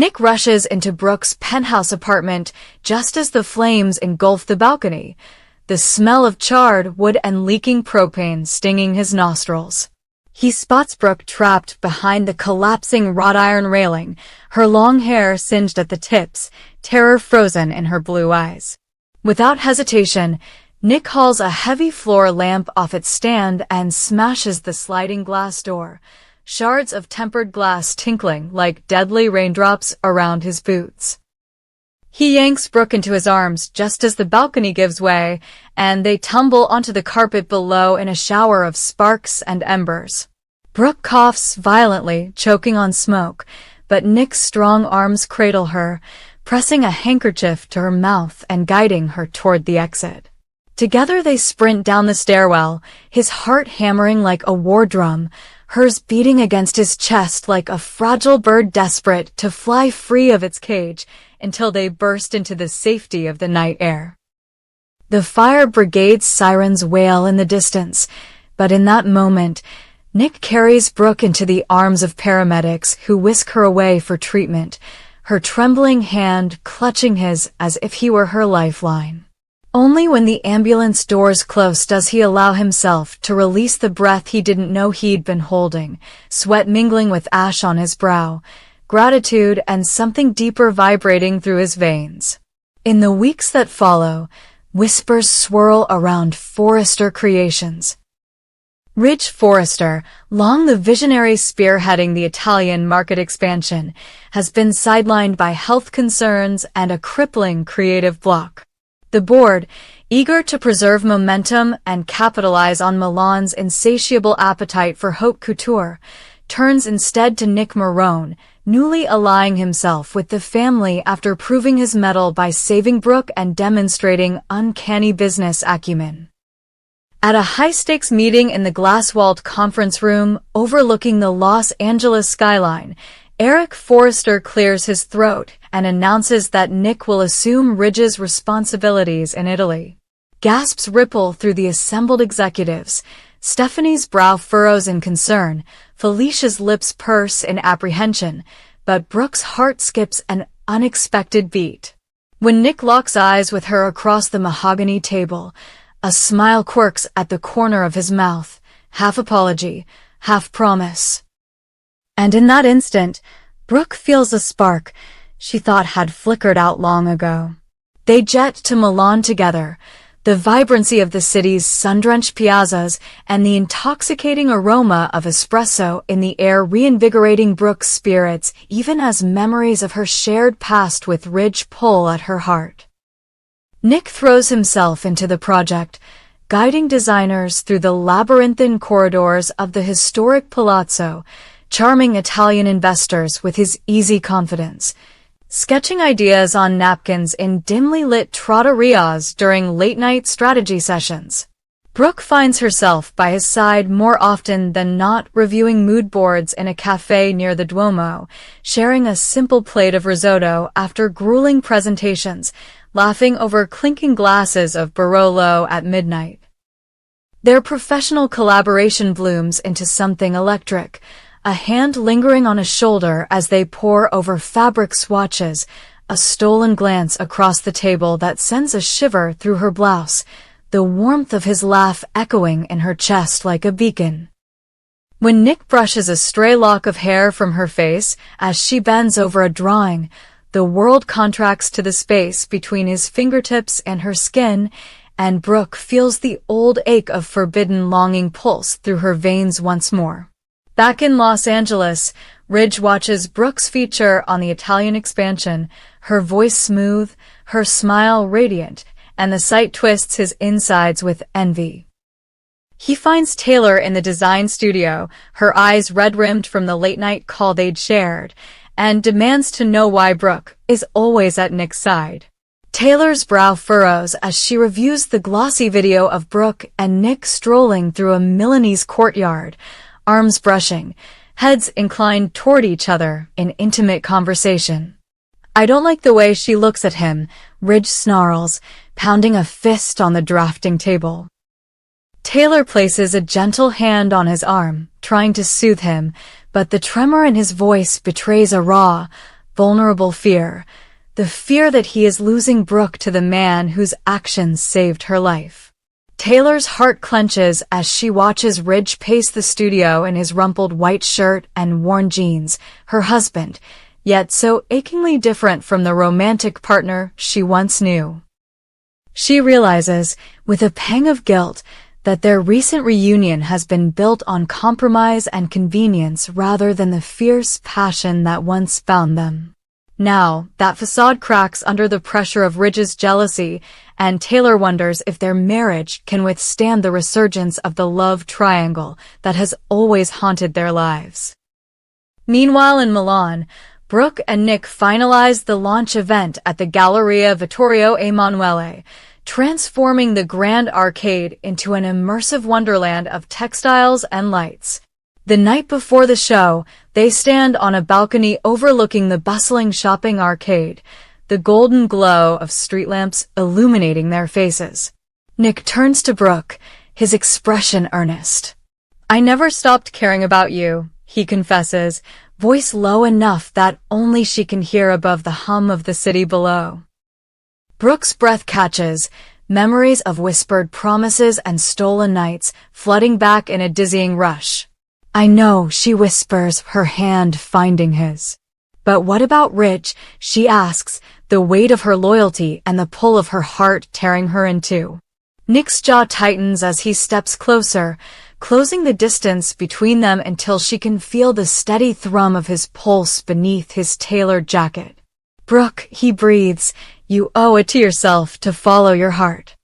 Nick rushes into Brooke's penthouse apartment just as the flames engulf the balcony, the smell of charred wood and leaking propane stinging his nostrils. He spots Brooke trapped behind the collapsing wrought iron railing, her long hair singed at the tips, terror frozen in her blue eyes. Without hesitation, Nick hauls a heavy floor lamp off its stand and smashes the sliding glass door, shards of tempered glass tinkling like deadly raindrops around his boots. He yanks Brooke into his arms just as the balcony gives way, and they tumble onto the carpet below in a shower of sparks and embers. Brooke coughs violently, choking on smoke, but Nick's strong arms cradle her, pressing a handkerchief to her mouth and guiding her toward the exit. Together they sprint down the stairwell, his heart hammering like a war drum, hers beating against his chest like a fragile bird desperate to fly free of its cage until they burst into the safety of the night air. The fire brigade's sirens wail in the distance, but in that moment, Nick carries Brooke into the arms of paramedics who whisk her away for treatment, her trembling hand clutching his as if he were her lifeline. Only when the ambulance doors close does he allow himself to release the breath he didn't know he'd been holding, sweat mingling with ash on his brow, gratitude and something deeper vibrating through his veins. In the weeks that follow, whispers swirl around Forrester Creations. Ridge Forrester, long the visionary spearheading the Italian market expansion, has been sidelined by health concerns and a crippling creative block. The board, eager to preserve momentum and capitalize on Milan's insatiable appetite for haute couture, turns instead to Nick Marone, newly allying himself with the family after proving his mettle by saving Brooke and demonstrating uncanny business acumen. At a high-stakes meeting in the glass-walled conference room overlooking the Los Angeles skyline, Eric Forrester clears his throat and announces that Nick will assume Ridge's responsibilities in Italy. Gasps ripple through the assembled executives. Stephanie's brow furrows in concern, Felicia's lips purse in apprehension, but Brooke's heart skips an unexpected beat. When Nick locks eyes with her across the mahogany table, a smile quirks at the corner of his mouth, half apology, half promise. And in that instant, Brooke feels a spark she thought had flickered out long ago. They jet to Milan together, the vibrancy of the city's sun-drenched piazzas and the intoxicating aroma of espresso in the air reinvigorating Brooke's spirits even as memories of her shared past with Ridge pull at her heart. Nick throws himself into the project, guiding designers through the labyrinthine corridors of the historic palazzo, charming Italian investors with his easy confidence, sketching ideas on napkins in dimly lit trattorias during late-night strategy sessions. Brooke finds herself by his side more often than not, reviewing mood boards in a cafe near the Duomo, sharing a simple plate of risotto after grueling presentations, laughing over clinking glasses of Barolo at midnight. Their professional collaboration blooms into something electric, a hand lingering on a shoulder as they pore over fabric swatches, a stolen glance across the table that sends a shiver through her blouse, the warmth of his laugh echoing in her chest like a beacon. When Nick brushes a stray lock of hair from her face as she bends over a drawing, the world contracts to the space between his fingertips and her skin, and Brooke feels the old ache of forbidden longing pulse through her veins once more. Back in Los Angeles, Ridge watches Brooke's feature on the Italian expansion, her voice smooth, her smile radiant, and the sight twists his insides with envy. He finds Taylor in the design studio, her eyes red-rimmed from the late-night call they'd shared, and demands to know why Brooke is always at Nick's side. Taylor's brow furrows as she reviews the glossy video of Brooke and Nick strolling through a Milanese courtyard, arms brushing, heads inclined toward each other in intimate conversation. "I don't like the way she looks at him," Ridge snarls, pounding a fist on the drafting table. Taylor places a gentle hand on his arm, trying to soothe him, but the tremor in his voice betrays a raw, vulnerable fear, the fear that he is losing Brooke to the man whose actions saved her life. Taylor's heart clenches as she watches Ridge pace the studio in his rumpled white shirt and worn jeans, her husband, yet so achingly different from the romantic partner she once knew. She realizes, with a pang of guilt, that their recent reunion has been built on compromise and convenience rather than the fierce passion that once bound them. Now, that facade cracks under the pressure of Ridge's jealousy, and Taylor wonders if their marriage can withstand the resurgence of the love triangle that has always haunted their lives. Meanwhile in Milan, Brooke and Nick finalize the launch event at the Galleria Vittorio Emanuele, transforming the Grand Arcade into an immersive wonderland of textiles and lights. The night before the show, they stand on a balcony overlooking the bustling shopping arcade, the golden glow of street lamps illuminating their faces. Nick turns to Brooke, his expression earnest. "I never stopped caring about you," he confesses, voice low enough that only she can hear above the hum of the city below. Brooke's breath catches, memories of whispered promises and stolen nights flooding back in a dizzying rush. "I know," she whispers, her hand finding his. "But what about Ridge?" she asks, the weight of her loyalty and the pull of her heart tearing her in two. Nick's jaw tightens as he steps closer, closing the distance between them until she can feel the steady thrum of his pulse beneath his tailored jacket. "Brooke," he breathes, "you owe it to yourself to follow your heart."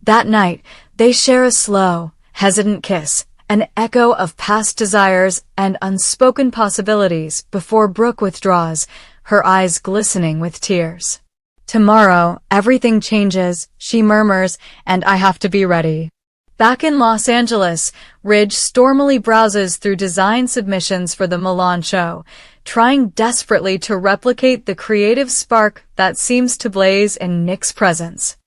That night, they share a slow, hesitant kiss, an echo of past desires and unspoken possibilities before Brooke withdraws, her eyes glistening with tears. "Tomorrow, everything changes," she murmurs, "and I have to be ready." Back in Los Angeles, Ridge stormily browses through design submissions for the Milan show, trying desperately to replicate the creative spark that seems to blaze in Nick's presence.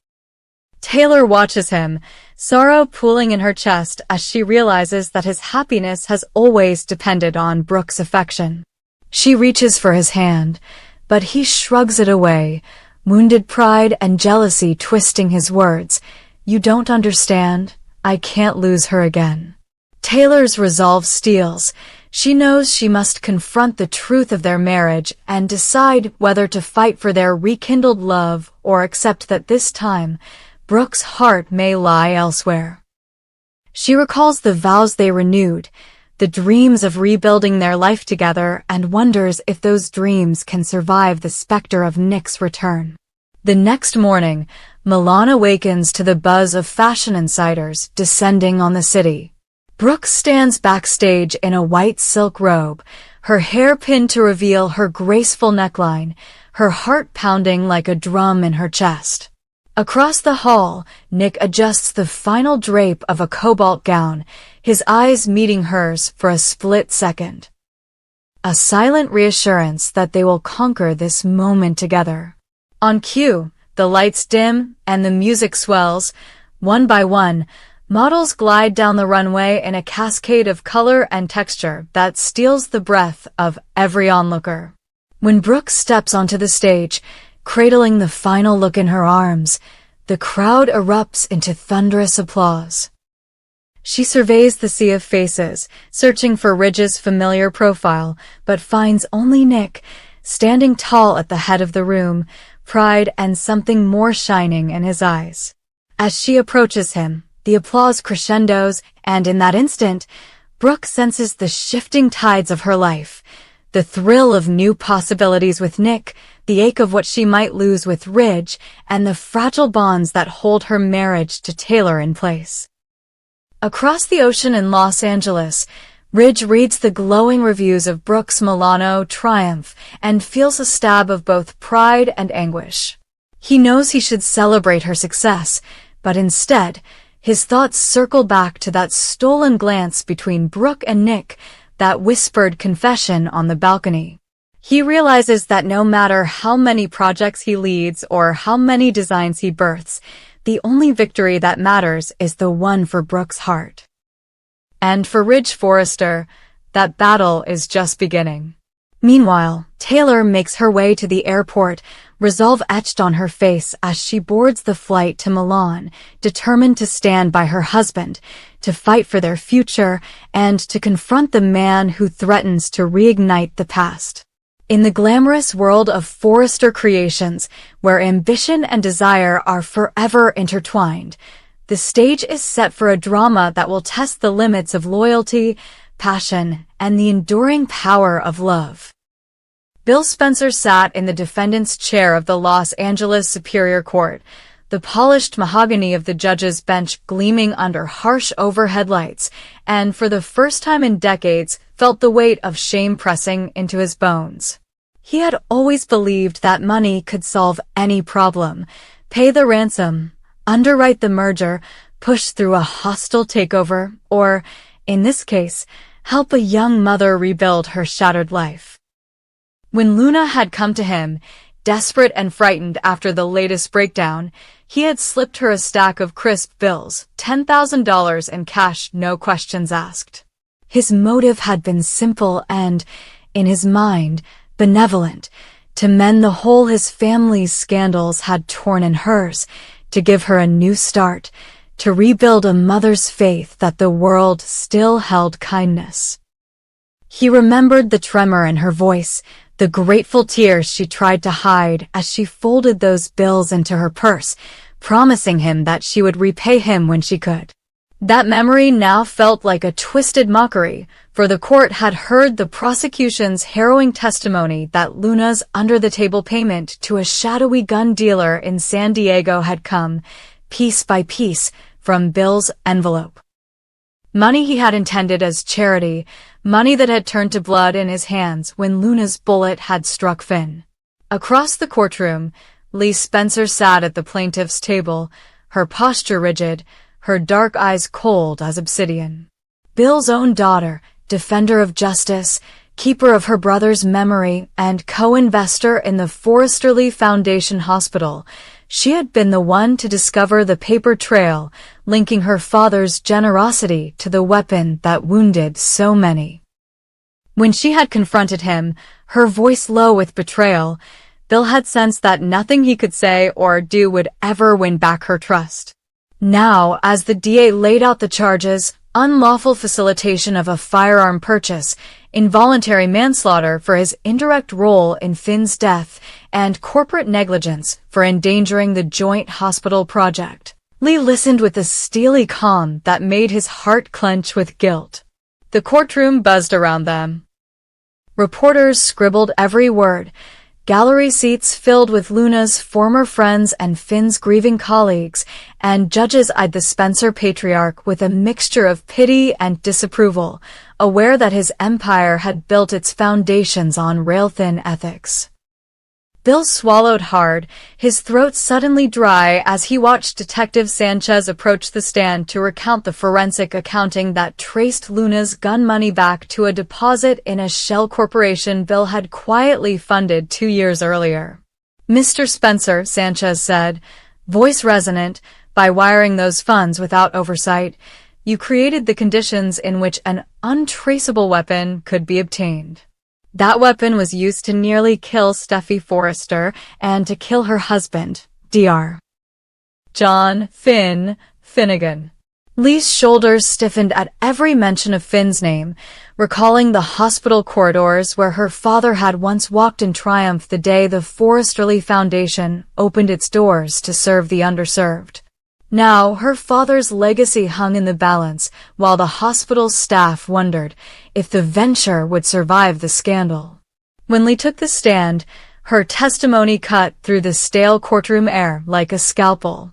Taylor watches him, sorrow pooling in her chest as she realizes that his happiness has always depended on Brooke's affection. She reaches for his hand, but he shrugs it away, wounded pride and jealousy twisting his words. "You don't understand. I can't lose her again." Taylor's resolve steels. She knows she must confront the truth of their marriage and decide whether to fight for their rekindled love or accept that this time, Brooke's heart may lie elsewhere. She recalls the vows they renewed, the dreams of rebuilding their life together, and wonders if those dreams can survive the specter of Nick's return. The next morning, Milan awakens to the buzz of fashion insiders descending on the city. Brooke stands backstage in a white silk robe, her hair pinned to reveal her graceful neckline, her heart pounding like a drum in her chest. Across the hall, Nick adjusts the final drape of a cobalt gown, his eyes meeting hers for a split second. A silent reassurance that they will conquer this moment together. On cue, the lights dim and the music swells. One by one, models glide down the runway in a cascade of color and texture that steals the breath of every onlooker. When Brooke steps onto the stage, cradling the final look in her arms, the crowd erupts into thunderous applause. She surveys the sea of faces, searching for Ridge's familiar profile, but finds only Nick, standing tall at the head of the room, pride and something more shining in his eyes. As she approaches him, the applause crescendos, and in that instant, Brooke senses the shifting tides of her life, the thrill of new possibilities with Nick, the ache of what she might lose with Ridge, and the fragile bonds that hold her marriage to Taylor in place. Across the ocean in Los Angeles, Ridge reads the glowing reviews of Brooke's Milano triumph and feels a stab of both pride and anguish. He knows he should celebrate her success, but instead, his thoughts circle back to that stolen glance between Brooke and Nick, that whispered confession on the balcony. He realizes that no matter how many projects he leads or how many designs he births, the only victory that matters is the one for Brooke's heart. And for Ridge Forrester, that battle is just beginning. Meanwhile, Taylor makes her way to the airport, resolve etched on her face as she boards the flight to Milan, determined to stand by her husband, to fight for their future, and to confront the man who threatens to reignite the past. In the glamorous world of Forrester Creations, where ambition and desire are forever intertwined, the stage is set for a drama that will test the limits of loyalty, passion, and the enduring power of love. Bill Spencer sat in the defendant's chair of the Los Angeles Superior Court, the polished mahogany of the judge's bench gleaming under harsh overhead lights, and for the first time in decades felt the weight of shame pressing into his bones. He had always believed that money could solve any problem, pay the ransom, underwrite the merger, push through a hostile takeover, or, in this case, help a young mother rebuild her shattered life. When Luna had come to him, desperate and frightened after the latest breakdown, he had slipped her a stack of crisp bills, $10,000 in cash, no questions asked. His motive had been simple and, in his mind, benevolent, to mend the hole his family's scandals had torn in hers, to give her a new start, to rebuild a mother's faith that the world still held kindness. He remembered the tremor in her voice, the grateful tears she tried to hide as she folded those bills into her purse, promising him that she would repay him when she could. That memory now felt like a twisted mockery, for the court had heard the prosecution's harrowing testimony that Luna's under-the-table payment to a shadowy gun dealer in San Diego had come, piece by piece, from Bill's envelope. Money he had intended as charity, money that had turned to blood in his hands when Luna's bullet had struck Finn. Across the courtroom, Lee Spencer sat at the plaintiff's table, her posture rigid, her dark eyes cold as obsidian. Bill's own daughter, defender of justice, keeper of her brother's memory, and co-investor in the Forrester Foundation Hospital, she had been the one to discover the paper trail, linking her father's generosity to the weapon that wounded so many. When she had confronted him, her voice low with betrayal, Bill had sensed that nothing he could say or do would ever win back her trust. Now, as the DA laid out the charges, unlawful facilitation of a firearm purchase, involuntary manslaughter for his indirect role in Finn's death, and corporate negligence for endangering the joint hospital project, Lee listened with a steely calm that made his heart clench with guilt. The courtroom buzzed around them. Reporters scribbled every word, gallery seats filled with Luna's former friends and Finn's grieving colleagues, and judges eyed the Spencer patriarch with a mixture of pity and disapproval, aware that his empire had built its foundations on rail-thin ethics. Bill swallowed hard, his throat suddenly dry as he watched Detective Sanchez approach the stand to recount the forensic accounting that traced Luna's gun money back to a deposit in a shell corporation Bill had quietly funded 2 years earlier. "Mr. Spencer," Sanchez said, voice resonant, "by wiring those funds without oversight, you created the conditions in which an untraceable weapon could be obtained. That weapon was used to nearly kill Steffi Forrester and to kill her husband, Dr. John Finnegan." Lee's shoulders stiffened at every mention of Finn's name, recalling the hospital corridors where her father had once walked in triumph the day the Forrester Foundation opened its doors to serve the underserved. Now, her father's legacy hung in the balance, while the hospital's staff wondered if the venture would survive the scandal. When Lee took the stand, her testimony cut through the stale courtroom air like a scalpel.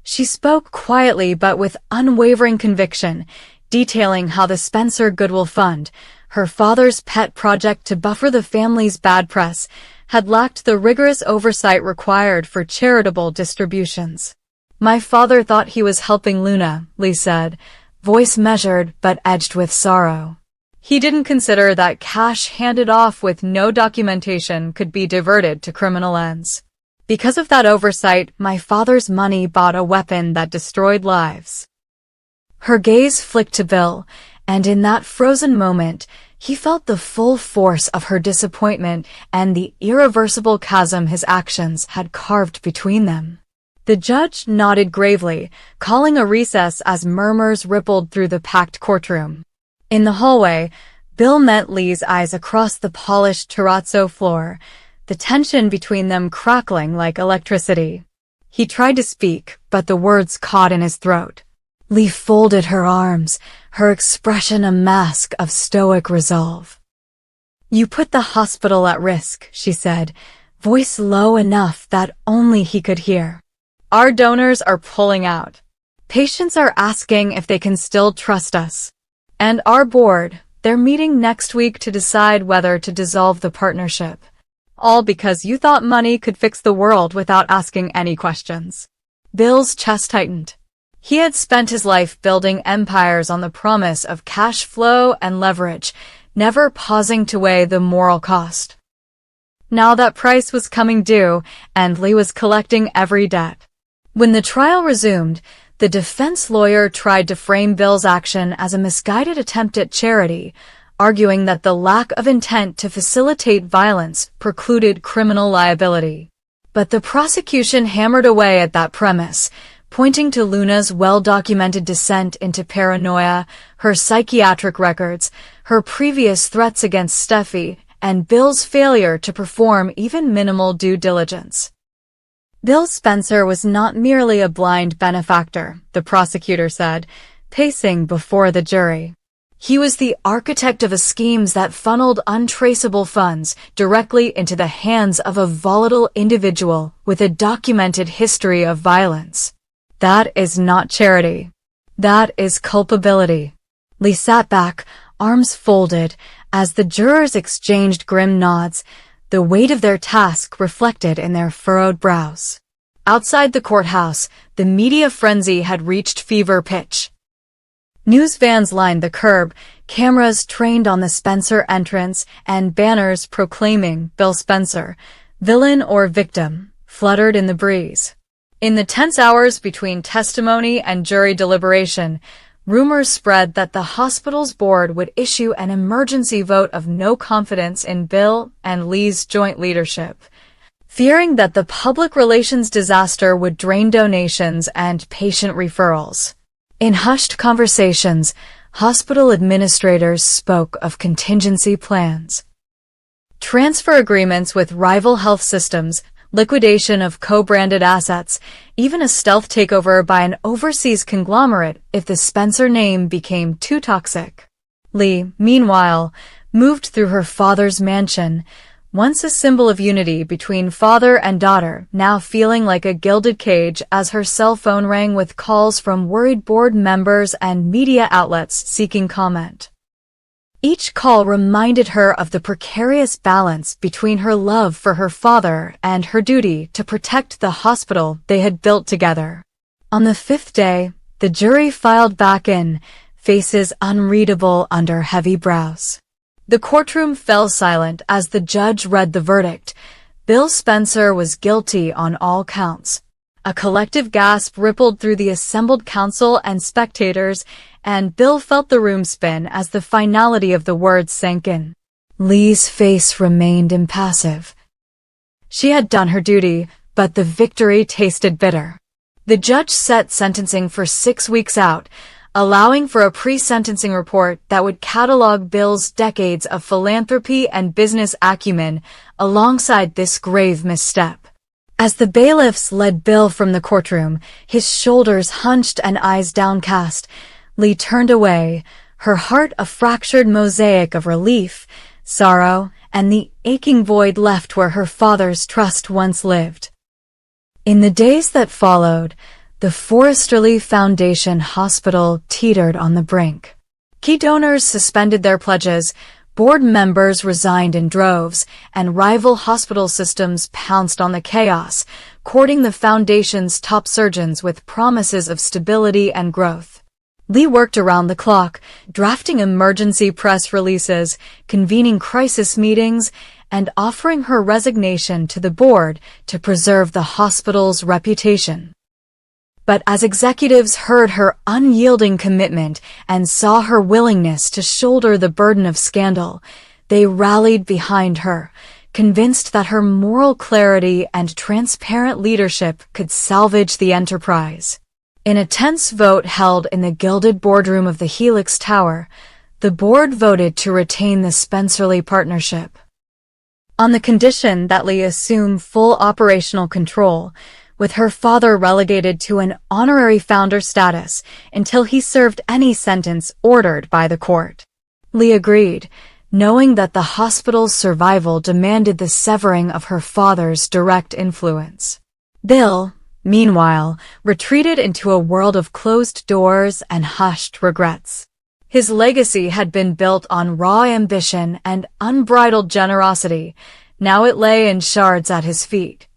She spoke quietly but with unwavering conviction, detailing how the Spencer Goodwill Fund, her father's pet project to buffer the family's bad press, had lacked the rigorous oversight required for charitable distributions. "My father thought he was helping Luna," Lee said, voice measured but edged with sorrow. "He didn't consider that cash handed off with no documentation could be diverted to criminal ends. Because of that oversight, my father's money bought a weapon that destroyed lives." Her gaze flicked to Bill, and in that frozen moment, He felt the full force of her disappointment and the irreversible chasm his actions had carved between them. The judge nodded gravely, calling a recess as murmurs rippled through the packed courtroom. In the hallway, Bill met Lee's eyes across the polished terrazzo floor, the tension between them crackling like electricity. He tried to speak, but the words caught in his throat. Lee folded her arms, her expression a mask of stoic resolve. "You put the hospital at risk," she said, voice low enough that only he could hear. "Our donors are pulling out. Patients are asking if they can still trust us. And our board, they're meeting next week to decide whether to dissolve the partnership. All because you thought money could fix the world without asking any questions." Bill's chest tightened. He had spent his life building empires on the promise of cash flow and leverage, never pausing to weigh the moral cost. Now that price was coming due, and Lee was collecting every debt. When the trial resumed, the defense lawyer tried to frame Bill's action as a misguided attempt at charity, arguing that the lack of intent to facilitate violence precluded criminal liability. But the prosecution hammered away at that premise, pointing to Luna's well-documented descent into paranoia, her psychiatric records, her previous threats against Steffi, and Bill's failure to perform even minimal due diligence. Bill Spencer was not merely a blind benefactor, the prosecutor said, pacing before the jury. He was the architect of a scheme that funneled untraceable funds directly into the hands of a volatile individual with a documented history of violence. That is not charity. That is culpability. Lee sat back, arms folded, as the jurors exchanged grim nods, the weight of their task reflected in their furrowed brows. Outside the courthouse, the media frenzy had reached fever pitch. News vans lined the curb, cameras trained on the Spencer entrance, and banners proclaiming Bill Spencer, villain or victim, fluttered in the breeze. In the tense hours between testimony and jury deliberation, rumors spread that the hospital's board would issue an emergency vote of no confidence in Bill and Lee's joint leadership, fearing that the public relations disaster would drain donations and patient referrals. In hushed conversations, hospital administrators spoke of contingency plans. Transfer agreements with rival health systems, liquidation of co-branded assets, even a stealth takeover by an overseas conglomerate if the Spencer name became too toxic. Lee, meanwhile, moved through her father's mansion, once a symbol of unity between father and daughter, now feeling like a gilded cage as her cell phone rang with calls from worried board members and media outlets seeking comment. Each call reminded her of the precarious balance between her love for her father and her duty to protect the hospital they had built together. On the fifth day, the jury filed back in, faces unreadable under heavy brows. The courtroom fell silent as the judge read the verdict. Bill Spencer was guilty on all counts. A collective gasp rippled through the assembled counsel and spectators, and Bill felt the room spin as the finality of the words sank in. Lee's face remained impassive. She had done her duty, but the victory tasted bitter. The judge set sentencing for 6 weeks out, allowing for a pre-sentencing report that would catalog Bill's decades of philanthropy and business acumen alongside this grave misstep. As the bailiffs led Bill from the courtroom, his shoulders hunched and eyes downcast, Lee turned away, her heart a fractured mosaic of relief, sorrow, and the aching void left where her father's trust once lived. In the days that followed, the Forresterly Foundation Hospital teetered on the brink. Key donors suspended their pledges, board members resigned in droves, and rival hospital systems pounced on the chaos, courting the foundation's top surgeons with promises of stability and growth. Lee worked around the clock, drafting emergency press releases, convening crisis meetings, and offering her resignation to the board to preserve the hospital's reputation. But as executives heard her unyielding commitment and saw her willingness to shoulder the burden of scandal, they rallied behind her, convinced that her moral clarity and transparent leadership could salvage the enterprise. In a tense vote held in the gilded boardroom of the Helix Tower, the board voted to retain the Spencerly partnership, on the condition that Lee assume full operational control, with her father relegated to an honorary founder status until he served any sentence ordered by the court. Lee agreed, knowing that the hospital's survival demanded the severing of her father's direct influence. Bill, meanwhile, retreated into a world of closed doors and hushed regrets. His legacy had been built on raw ambition and unbridled generosity. Now it lay in shards at his feet.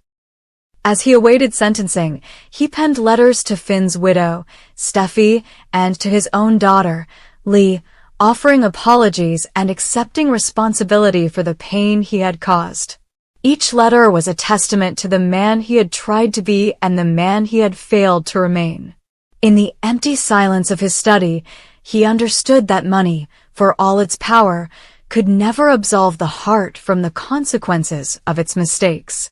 As he awaited sentencing, he penned letters to Finn's widow, Steffi, and to his own daughter, Lee, offering apologies and accepting responsibility for the pain he had caused. Each letter was a testament to the man he had tried to be and the man he had failed to remain. In the empty silence of his study, he understood that money, for all its power, could never absolve the heart from the consequences of its mistakes.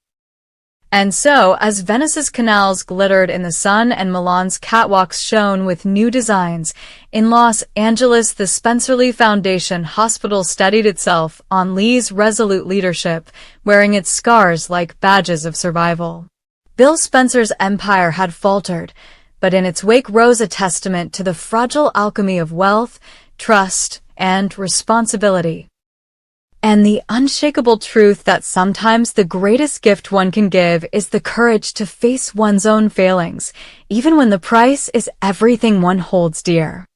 And so, as Venice's canals glittered in the sun and Milan's catwalks shone with new designs, in Los Angeles the Spencerly Foundation Hospital steadied itself on Lee's resolute leadership, wearing its scars like badges of survival. Bill Spencer's empire had faltered, but in its wake rose a testament to the fragile alchemy of wealth, trust, and responsibility, and the unshakable truth that sometimes the greatest gift one can give is the courage to face one's own failings, even when the price is everything one holds dear.